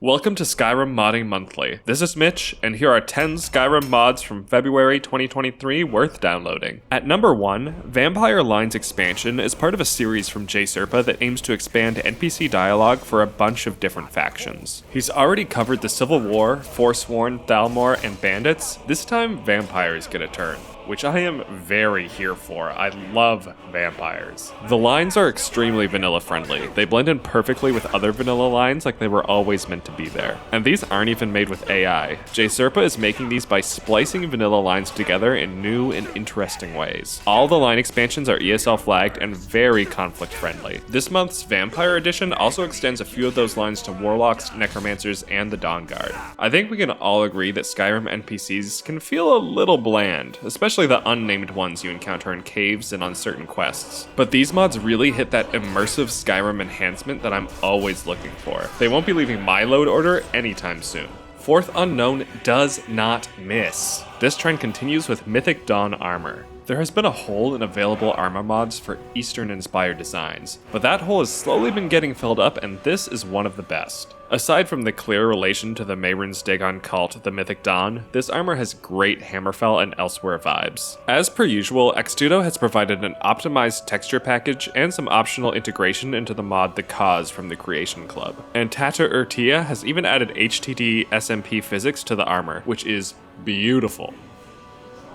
Welcome to Skyrim Modding Monthly. This is Mitch, and here are 10 Skyrim mods from February 2023 worth downloading. At number 1, Vampire Lines Expansion is part of a series from JSerpa that aims to expand NPC dialogue for a bunch of different factions. He's already covered the Civil War, Forsworn, Thalmor, and Bandits. This time, vampires get a turn, which I am very here for. I love vampires. The lines are extremely vanilla friendly. They blend in perfectly with other vanilla lines like they were always meant to be there. And these aren't even made with AI. JSerpa is making these by splicing vanilla lines together in new and interesting ways. All the line expansions are ESL flagged and very conflict friendly. This month's Vampire Edition also extends a few of those lines to Warlocks, Necromancers, and the Dawn Guard. I think we can all agree that Skyrim NPCs can feel a little bland, especially the unnamed ones you encounter in caves and on certain quests. But these mods really hit that immersive Skyrim enhancement that I'm always looking for. They won't be leaving my load order anytime soon. Fourth Unknown does not miss. This trend continues with Mythic Dawn armor. There has been a hole in available armor mods for Eastern-inspired designs, but that hole has slowly been getting filled up, and this is one of the best. Aside from the clear relation to the Mehrunes Dagon cult, the Mythic Dawn, this armor has great Hammerfell and Elsewhere vibes. As per usual, Xtudo has provided an optimized texture package and some optional integration into the mod The Cause from the Creation Club. And Tata Urtia has even added HTT SMP physics to the armor, which is beautiful.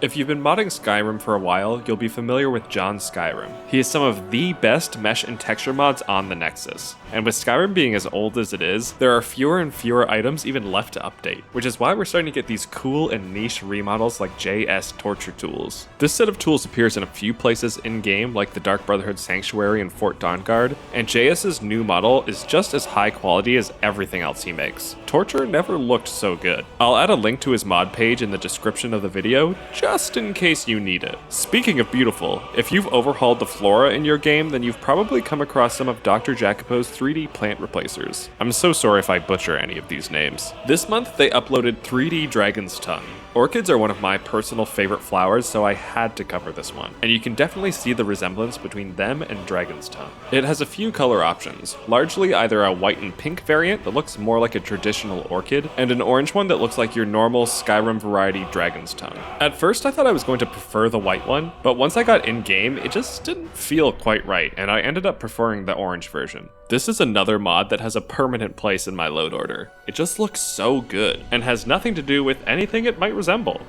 If you've been modding Skyrim for a while, you'll be familiar with John Skyrim. He is some of the best mesh and texture mods on the Nexus. And with Skyrim being as old as it is, there are fewer and fewer items even left to update, which is why we're starting to get these cool and niche remodels like JS Torture Tools. This set of tools appears in a few places in-game, like the Dark Brotherhood Sanctuary and Fort Dawnguard, and JS's new model is just as high quality as everything else he makes. Torture never looked so good. I'll add a link to his mod page in the description of the video, just in case you need it. Speaking of beautiful, if you've overhauled the flora in your game, then you've probably come across some of Dr. Jacopo's 3D plant replacers. I'm so sorry if I butcher any of these names. This month, they uploaded 3D Dragon's Tongue. Orchids are one of my personal favorite flowers, so I had to cover this one, and you can definitely see the resemblance between them and Dragon's Tongue. It has a few color options, largely either a white and pink variant that looks more like a traditional orchid, and an orange one that looks like your normal Skyrim variety Dragon's Tongue. At first I thought I was going to prefer the white one, but once I got in-game, it just didn't feel quite right, and I ended up preferring the orange version. This is another mod that has a permanent place in my load order. It just looks so good, and has nothing to do with anything it might resemble.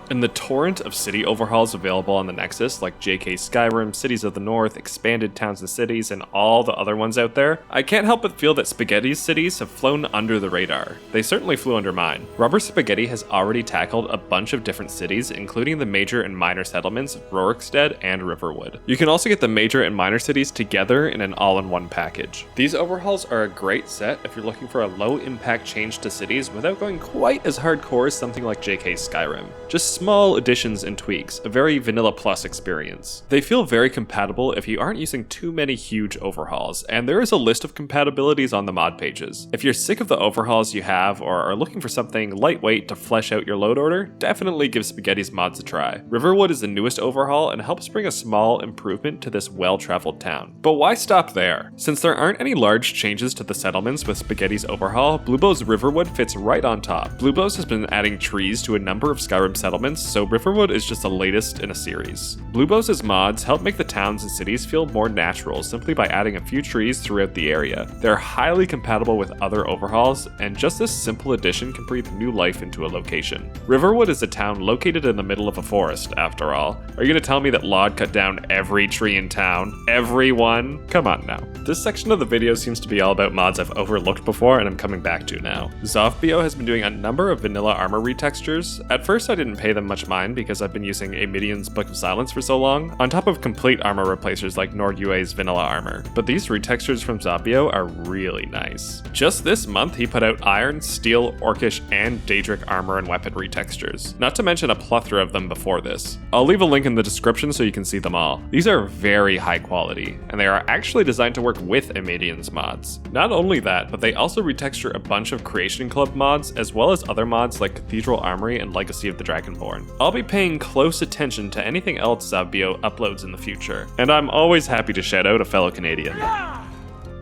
In the torrent of city overhauls available on the Nexus, like JK Skyrim, Cities of the North, Expanded Towns and Cities, and all the other ones out there, I can't help but feel that Spaghetti's cities have flown under the radar. They certainly flew under mine. Rubber Spaghetti has already tackled a bunch of different cities, including the major and minor settlements of Rorikstead and Riverwood. You can also get the major and minor cities together in an all-in-one package. These overhauls are a great set if you're looking for a low-impact change to cities without going quite as hardcore as something like JK Skyrim. Just small additions and tweaks, a very vanilla plus experience. They feel very compatible if you aren't using too many huge overhauls, and there is a list of compatibilities on the mod pages. If you're sick of the overhauls you have or are looking for something lightweight to flesh out your load order, definitely give Spaghetti's mods a try. Riverwood is the newest overhaul and helps bring a small improvement to this well-traveled town. But why stop there? Since there aren't any large changes to the settlements with Spaghetti's overhaul, Blubbos Riverwood fits right on top. Blubbos has been adding trees to a number of Skyrim settlements, so Riverwood is just the latest in a series. Blubbos' mods help make the towns and cities feel more natural simply by adding a few trees throughout the area. They're highly compatible with other overhauls, and just this simple addition can breathe new life into a location. Riverwood is a town located in the middle of a forest, after all. Are you gonna tell me that Lod cut down every tree in town? Everyone? Come on now. This section of the video seems to be all about mods I've overlooked before and I'm coming back to now. Xavbio has been doing a number of vanilla armor retextures. At first I didn't pay them much mind because I've been using Amidian's Book of Silence for so long, on top of complete armor replacers like Nordue's vanilla armor. But these retextures from Xavbio are really nice. Just this month he put out Iron, Steel, Orcish, and Daedric armor and weapon retextures, not to mention a plethora of them before this. I'll leave a link in the description so you can see them all. These are very high quality, and they are actually designed to work with Amidian's mods. Not only that, but they also retexture a bunch of Creation Club mods, as well as other mods like Cathedral Armory and Legacy of the Dragonborn. I'll be paying close attention to anything else Xavbio uploads in the future, and I'm always happy to shout out a fellow Canadian.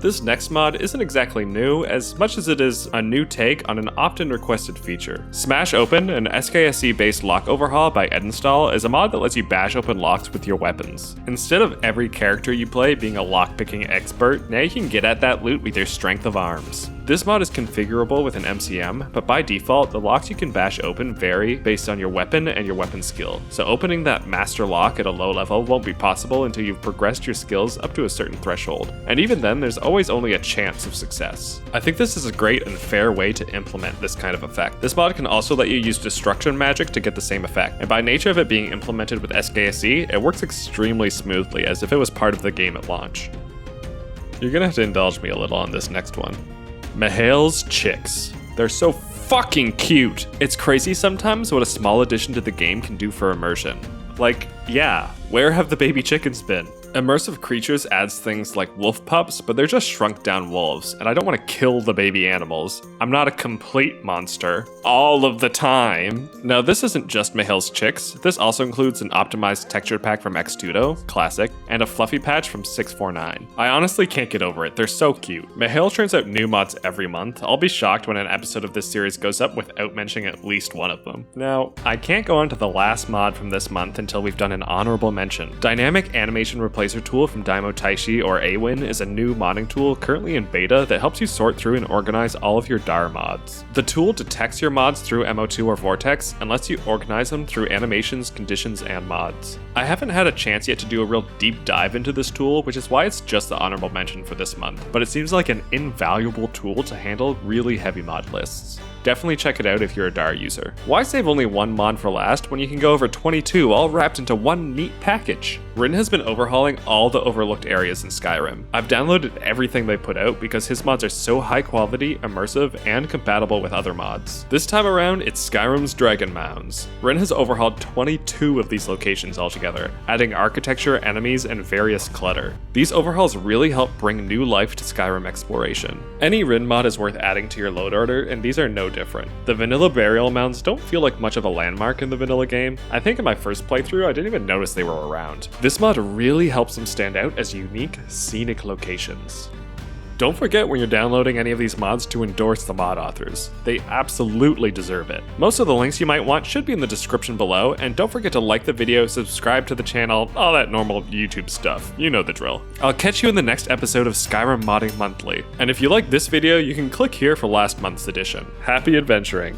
This next mod isn't exactly new as much as it is a new take on an often requested feature. Smash Open, an SKSE based lock overhaul by Edinstall, is a mod that lets you bash open locks with your weapons. Instead of every character you play being a lockpicking expert, now you can get at that loot with your strength of arms. This mod is configurable with an MCM, but by default, the locks you can bash open vary based on your weapon and your weapon skill, so opening that master lock at a low level won't be possible until you've progressed your skills up to a certain threshold, and even then there's always only a chance of success. I think this is a great and fair way to implement this kind of effect. This mod can also let you use destruction magic to get the same effect, and by nature of it being implemented with SKSE, it works extremely smoothly as if it was part of the game at launch. You're gonna have to indulge me a little on this next one. Mihail's chicks. They're so fucking cute. It's crazy sometimes what a small addition to the game can do for immersion. Like, yeah, where have the baby chickens been? Immersive creatures adds things like wolf pups, but they're just shrunk down wolves, and I don't want to kill the baby animals. I'm not a complete monster. All of the time. Now, this isn't just Mihail's chicks. This also includes an optimized texture pack from Xtudo, classic, and a fluffy patch from 649. I honestly can't get over it. They're so cute. Mihail turns out new mods every month. I'll be shocked when an episode of this series goes up without mentioning at least one of them. Now, I can't go on to the last mod from this month until we've done an honorable mention. Dynamic Animation Replacer tool from Daimo Taishi or Awin is a new modding tool currently in beta that helps you sort through and organize all of your DAR mods. The tool detects your mods through MO2 or Vortex and lets you organize them through animations, conditions, and mods. I haven't had a chance yet to do a real deep dive into this tool, which is why it's just the honorable mention for this month, but it seems like an invaluable tool to handle really heavy mod lists. Definitely check it out if you're a DAR user. Why save only one mod for last when you can go over 22 all wrapped into one neat package? Rin has been overhauling all the overlooked areas in Skyrim. I've downloaded everything they put out because his mods are so high quality, immersive, and compatible with other mods. This time around, it's Skyrim's Dragon Mounds. Rin has overhauled 22 of these locations altogether, adding architecture, enemies, and various clutter. These overhauls really help bring new life to Skyrim exploration. Any Rin mod is worth adding to your load order, and these are no different. The vanilla burial mounds don't feel like much of a landmark in the vanilla game. I think in my first playthrough I didn't even notice they were around. This mod really helps them stand out as unique, scenic locations. Don't forget when you're downloading any of these mods to endorse the mod authors. They absolutely deserve it. Most of the links you might want should be in the description below, and don't forget to like the video, subscribe to the channel, all that normal YouTube stuff. You know the drill. I'll catch you in the next episode of Skyrim Modding Monthly. And if you like this video, you can click here for last month's edition. Happy adventuring!